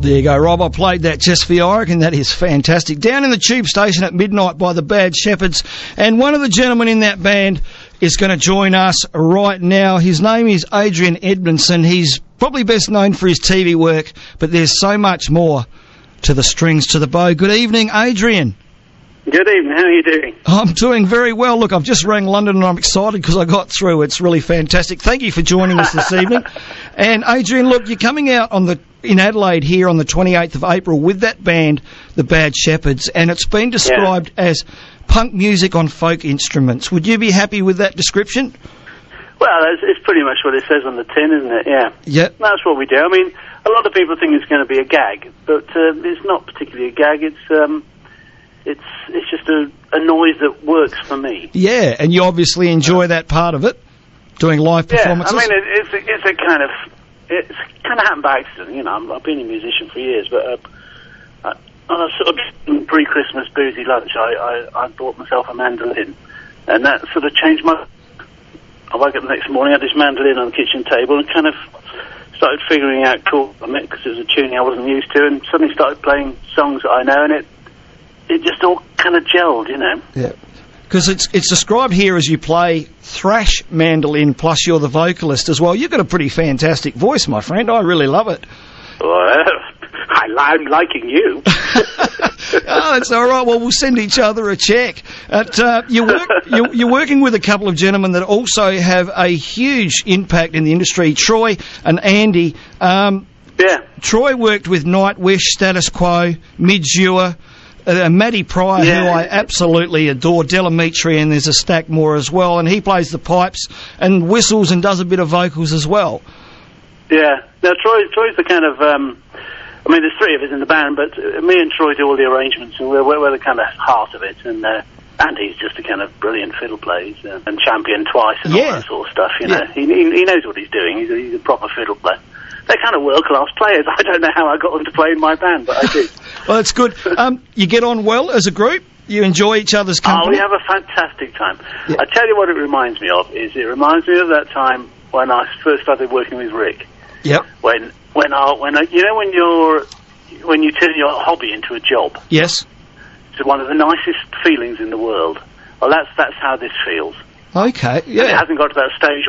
There you go, Rob. I played that just for you. I reckon that is fantastic. Down in the Tube Station at midnight by the Bad Shepherds. And one of the gentlemen in that band is going to join us right now. His name is Adrian Edmonson. He's probably best known for his TV work, but there's so much more to the strings to the bow. Good evening, Adrian. Good evening. How are you doing? I'm doing very well. Look, I've just rang London and I'm excited because I got through. It's really fantastic. Thank you for joining us this evening. And Adrian, look, you're coming out in Adelaide here on the 28th of April with that band, the Bad Shepherds, and it's been described as punk music on folk instruments. Would you be happy with that description? Well, it's pretty much what it says on the tin, isn't it? Yeah. Yep. That's what we do. I mean, a lot of people think it's going to be a gag, but it's not particularly a gag. It's just a noise that works for me. Yeah, and you obviously enjoy that part of it, doing live performances. Yeah, I mean, it's kind of happened by accident. You know, I've been a musician for years, but on a sort of pre-Christmas boozy lunch, I bought myself a mandolin, and that sort of changed my. I woke up the next morning, had this mandolin on the kitchen table, and kind of started figuring out chords on it because it was a tuning I wasn't used to, and suddenly started playing songs that I know, and it just all kind of gelled, you know. Yeah. Because it's described here as you play thrash mandolin, plus you're the vocalist as well. You've got a pretty fantastic voice, my friend. I really love it. Well, I'm liking you. Oh, that's all right. Well, we'll send each other a check. You're working with a couple of gentlemen that also have a huge impact in the industry, Troy and Andy. Troy worked with Nightwish, Status Quo, Midge-Ewer, Matty Pryor, who I absolutely adore, Delamitri, and there's a stack more as well, and he plays the pipes and whistles and does a bit of vocals as well. Yeah. Now, Troy's the kind of, I mean, there's three of us in the band, but me and Troy do all the arrangements, and we're the kind of heart of it, and Andy's just a kind of brilliant fiddle player, and champion twice and all that sort of stuff, you know. He knows what he's doing. He's a proper fiddle player. They're kind of world-class players. I don't know how I got them to play in my band, but I did. Well, that's good. You get on well as a group? You enjoy each other's company? Oh, we have a fantastic time. Yeah. I tell you what it reminds me of, it reminds me of that time when I first started working with Rick. Yep. When you know, when you turn your hobby into a job. Yes. It's one of the nicest feelings in the world. Well, that's how this feels. Okay, yeah. And it hasn't got to that stage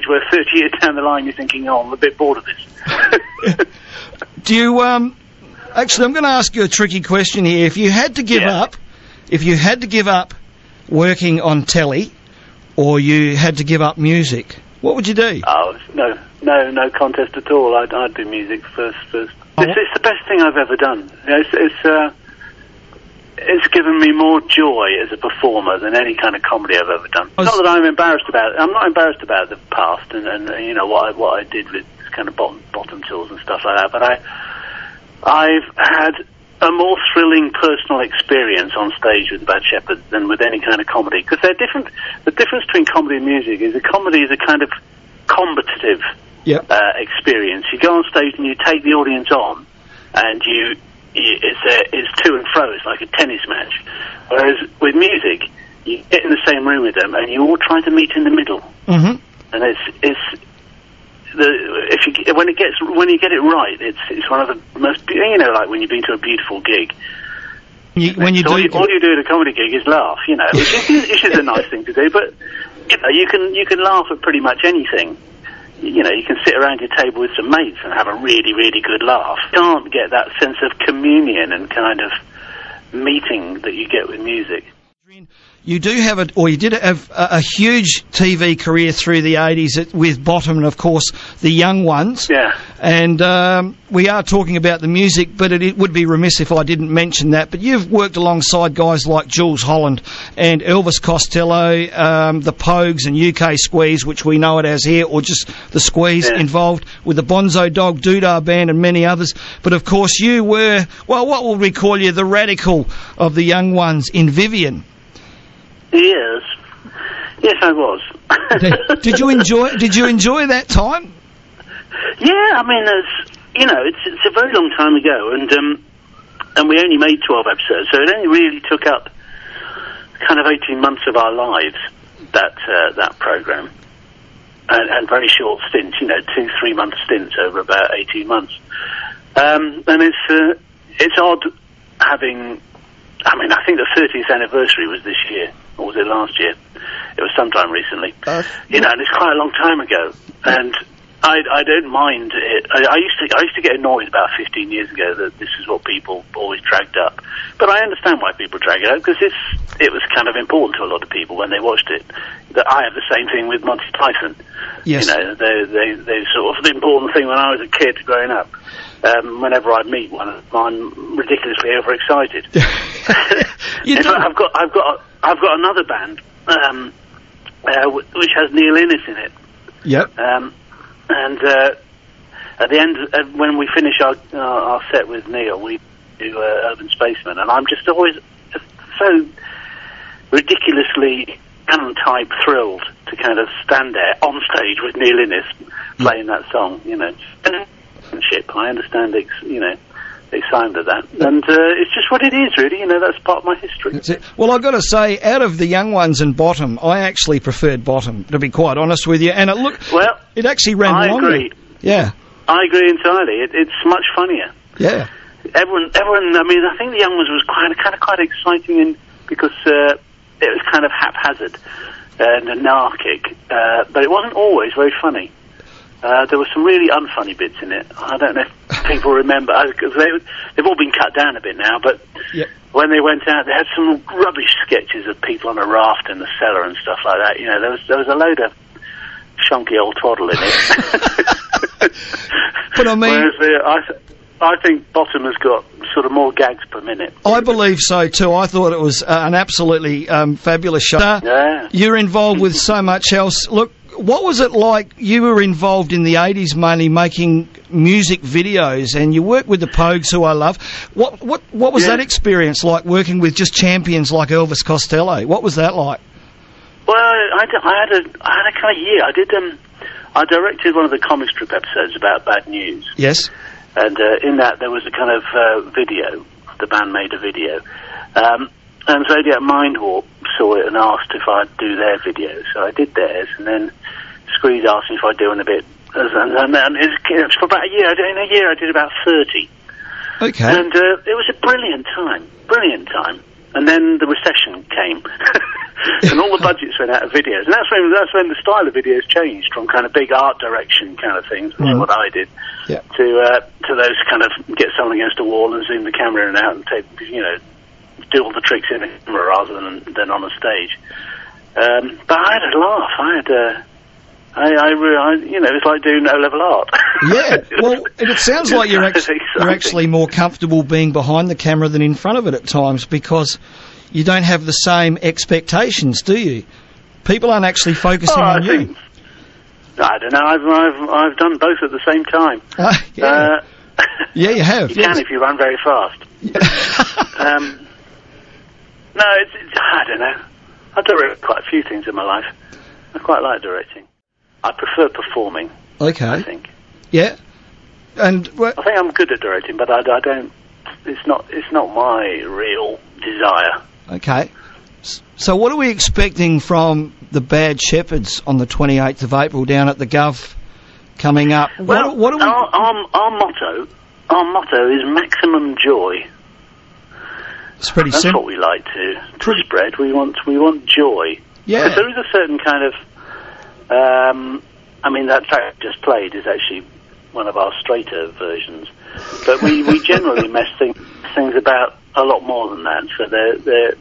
where 30 years down the line you're thinking, oh, I'm a bit bored of this. Do you, actually, I'm going to ask you a tricky question here. If you had to give up working on telly, or you had to give up music, what would you do? Oh, no contest at all. I'd do music first. Oh. It's the best thing I've ever done. It's given me more joy as a performer than any kind of comedy I've ever done. Not that I'm embarrassed about it. I'm not embarrassed about the past and you know what I did with kind of bottom tools and stuff like that. But I've had a more thrilling personal experience on stage with the Bad Shepherds than with any kind of comedy, because they're different. The difference between comedy and music is a comedy is a kind of combative experience. You go on stage and you take the audience on, and it's to and fro. It's like a tennis match. Whereas with music, you get in the same room with them, and you all try to meet in the middle. Mm-hmm. And when you get it right, it's one of the most, you know, like when you've been to a beautiful gig. All you do at a comedy gig is laugh, you know, which is a nice thing to do. But you know, you can laugh at pretty much anything. You know, you can sit around your table with some mates and have a really, really good laugh. You can't get that sense of communion and kind of meeting that you get with music. You do have you did have a huge TV career through the 80s with Bottom and, of course, the Young Ones. Yeah. And we are talking about the music, but it would be remiss if I didn't mention that. But you've worked alongside guys like Jules Holland and Elvis Costello, the Pogues and UK Squeeze, which we know it as here, or just the Squeeze, involved with the Bonzo Dog Doodah Band and many others. But, of course, you were, well, what would we call you, the radical of the Young Ones in Vivian. Yes, I was. Did you enjoy that time? Yeah, I mean, it's a very long time ago, and we only made 12 episodes, so it only really took up kind of 18 months of our lives, that program, and very short stints, you know, 2-3 month stints over about 18 months. And it's odd having. I mean, I think the 30th anniversary was this year, or was it last year? It was sometime recently. You know, and it's quite a long time ago. And I don't mind it. I used to get annoyed about 15 years ago that this is what people always dragged up. But I understand why people drag it up, because it was kind of important to a lot of people when they watched it. That I have the same thing with Monty Python. Yes. You know, they sort of the important thing when I was a kid growing up. Whenever I meet one, I'm ridiculously overexcited. I've got another band which has Neil Innes in it. Yep. And at the end, when we finish our set with Neil, we do Urban Spaceman, and I'm just always so ridiculously type thrilled to kind of stand there on stage with Neil Innes playing that song, you know. I understand, you know, the excitement of that, and it's just what it is, really. You know, that's part of my history. That's it. Well, I've got to say, out of the young ones and Bottom, I actually preferred Bottom, to be quite honest with you. And it actually ran longer. I agree. Yeah, I agree entirely. It's much funnier. Yeah. Everyone. I mean, I think the young ones was quite exciting, because it was kind of haphazard and anarchic, but it wasn't always very funny. There were some really unfunny bits in it. I don't know if people remember, because they've all been cut down a bit now, but when they went out, they had some rubbish sketches of people on a raft in the cellar and stuff like that. You know, there was a load of shonky old twaddle in it. But I mean... Whereas I think Bottom has got sort of more gags per minute. I believe so too. I thought it was an absolutely fabulous show. Yeah. You're involved with so much else. Look, what was it like? You were involved in the 80s mainly making music videos, and you worked with the Pogues, who I love. What was that experience like, working with just champions like Elvis Costello? What was that like? Well, I had a kind of year. I directed one of the comic strip episodes about Bad News. Yes. And in that there was a kind of video. The band made a video. And so Mindwarp saw it and asked if I'd do their video. So I did theirs, and then Screed asked me if I'd do a bit. And it's for about a year. In a year I did about 30. Okay. And it was a brilliant time. And then the recession came. And all the budgets went out of videos. And that's when the style of videos changed from kind of big art direction kind of things, which is what I did, to those kind of get someone against a wall and zoom the camera in and out and take, you know, do all the tricks in the camera rather than on a stage. But I had a laugh. You know, it's like doing O-level art. Yeah, well, it sounds like you're actually more comfortable being behind the camera than in front of it at times, because you don't have the same expectations, do you? People aren't actually focusing on you. I don't know. I've done both at the same time. Yeah, you have. You can if you run very fast. No, I don't know. I've directed quite a few things in my life. I quite like directing. I prefer performing. Okay. I think. Yeah. And I think I'm good at directing, but I don't. It's not my real desire. Okay. So what are we expecting from the Bad Shepherds on the 28th of April down at the Gov coming up? Well, what are we... Our motto is maximum joy. It's pretty That's simple. what we like to spread. We want joy. Yeah. Because there is a certain kind of... I mean, that track I just played is actually one of our straighter versions. But we generally mess things about a lot more than that. So they're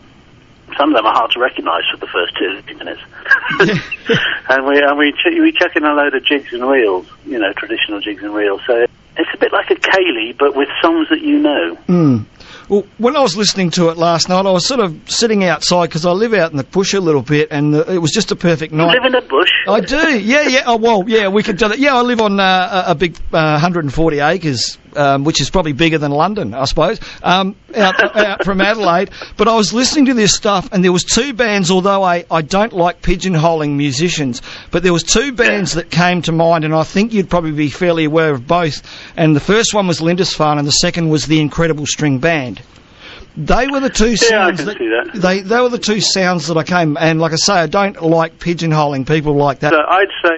some of them are hard to recognise for the first 2 minutes. and we chuck in a load of jigs and reels, you know, traditional jigs and reels. So it's a bit like a Kaylee, but with songs that you know. Mm. Well, when I was listening to it last night, I was sort of sitting outside because I live out in the bush a little bit, and it was just a perfect night. You live in the bush? I do, yeah. Oh, well, yeah, we could do that. Yeah, I live on a big 140 acres, which is probably bigger than London, I suppose, out from Adelaide. But I was listening to this stuff, and there was 2 bands, although I don't like pigeonholing musicians, but there was 2 bands that came to mind, and I think you'd probably be fairly aware of both. And the first one was Lindisfarne, and the second was the Incredible String Band. They were the 2 sounds they were the 2 sounds that I came, and like I say, I don't like pigeonholing people like that. So I'd say